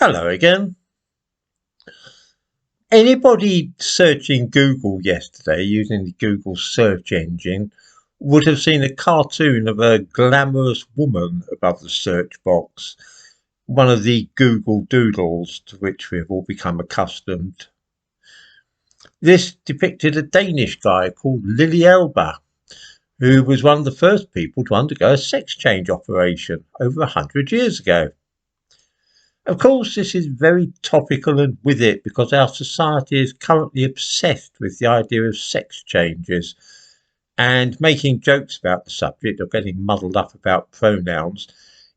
Hello again. Anybody searching Google yesterday using the Google search engine would have seen a cartoon of a glamorous woman above the search box, one of the Google doodles to which we have all become accustomed. This depicted a Danish guy called Lily Elba, who was one of the first people to undergo a sex change operation over 100 years ago. Of course, this is very topical and with it because our society is currently obsessed with the idea of sex changes, and making jokes about the subject or getting muddled up about pronouns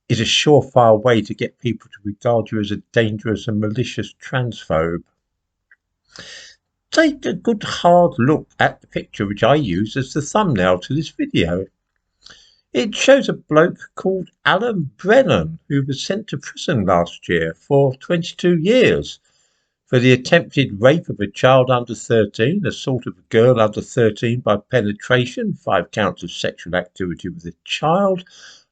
is a surefire way to get people to regard you as a dangerous and malicious transphobe. Take a good hard look at the picture which I use as the thumbnail to this video. It shows a bloke called Alan Brennan, who was sent to prison last year for 22 years for the attempted rape of a child under 13, assault of a girl under 13 by penetration, 5 counts of sexual activity with a child,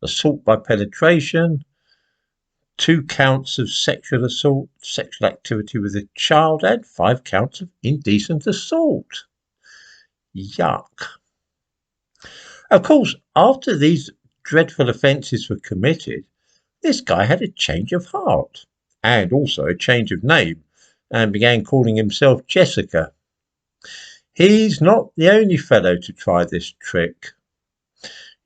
assault by penetration, 2 counts of sexual assault, sexual activity with a child, and 5 counts of indecent assault. Yuck. Of course, after these dreadful offences were committed, this guy had a change of heart and also a change of name and began calling himself Jessica. He's not the only fellow to try this trick.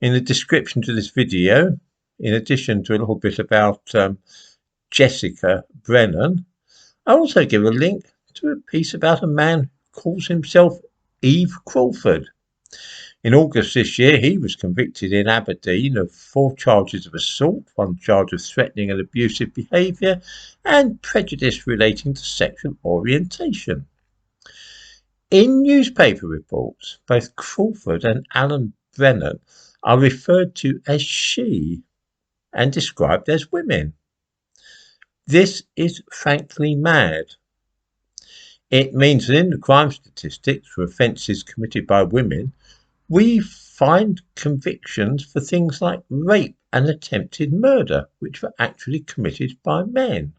In the description to this video, in addition to a little bit about Jessica Brennan, I also give a link to a piece about a man who calls himself Eve Crawford. In August this year, he was convicted in Aberdeen of 4 charges of assault, 1 charge of threatening and abusive behaviour, and prejudice relating to sexual orientation. In newspaper reports, both Crawford and Alan Brennan are referred to as she and described as women. This is frankly mad. It means that in the crime statistics for offences committed by women, we find convictions for things like rape and attempted murder, which were actually committed by men.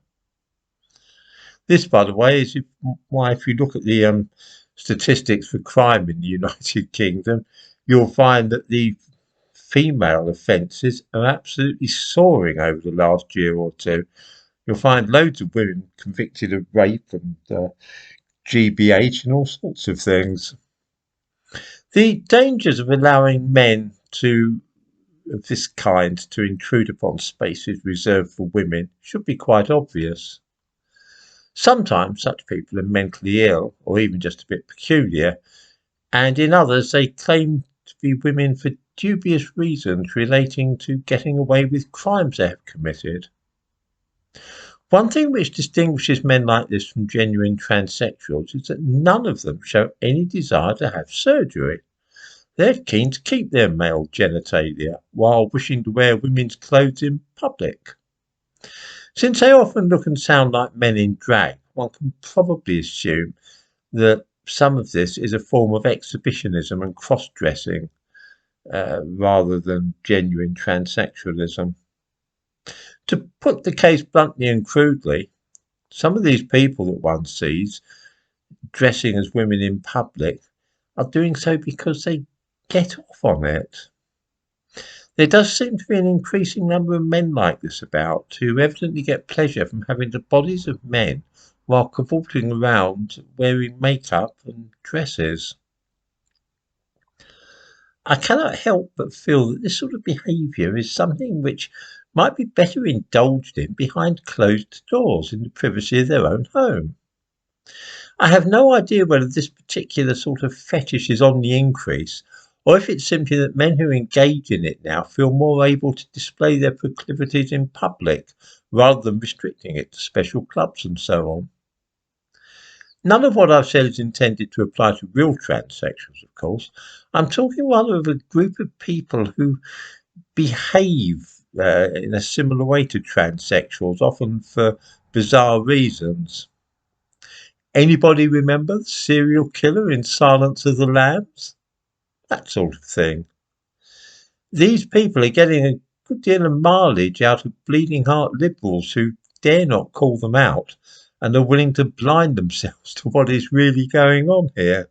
This, by the way, is why if you look at the statistics for crime in the United Kingdom, you'll find that the female offences are absolutely soaring over the last year or two. You'll find loads of women convicted of rape and GBH and all sorts of things. The dangers of allowing men of this kind to intrude upon spaces reserved for women should be quite obvious. Sometimes such people are mentally ill or even just a bit peculiar, and in others they claim to be women for dubious reasons relating to getting away with crimes they have committed. One thing which distinguishes men like this from genuine transsexuals is that none of them show any desire to have surgery. They're keen to keep their male genitalia while wishing to wear women's clothes in public. Since they often look and sound like men in drag, one can probably assume that some of this is a form of exhibitionism and cross-dressing rather than genuine transsexualism. To put the case bluntly and crudely, some of these people that one sees dressing as women in public are doing so because they get off on it. There does seem to be an increasing number of men like this about, who evidently get pleasure from having the bodies of men while cavorting around wearing makeup and dresses. I cannot help but feel that this sort of behaviour is something which might be better indulged in behind closed doors in the privacy of their own home. I have no idea whether this particular sort of fetish is on the increase, or if it's simply that men who engage in it now feel more able to display their proclivities in public rather than restricting it to special clubs and so on. None of what I've said is intended to apply to real transsexuals, of course. I'm talking rather of a group of people who behave in a similar way to transsexuals, often for bizarre reasons. Anybody remember the serial killer in Silence of the Lambs? That sort of thing. These people are getting a good deal of mileage out of bleeding heart liberals who dare not call them out and are willing to blind themselves to what is really going on here.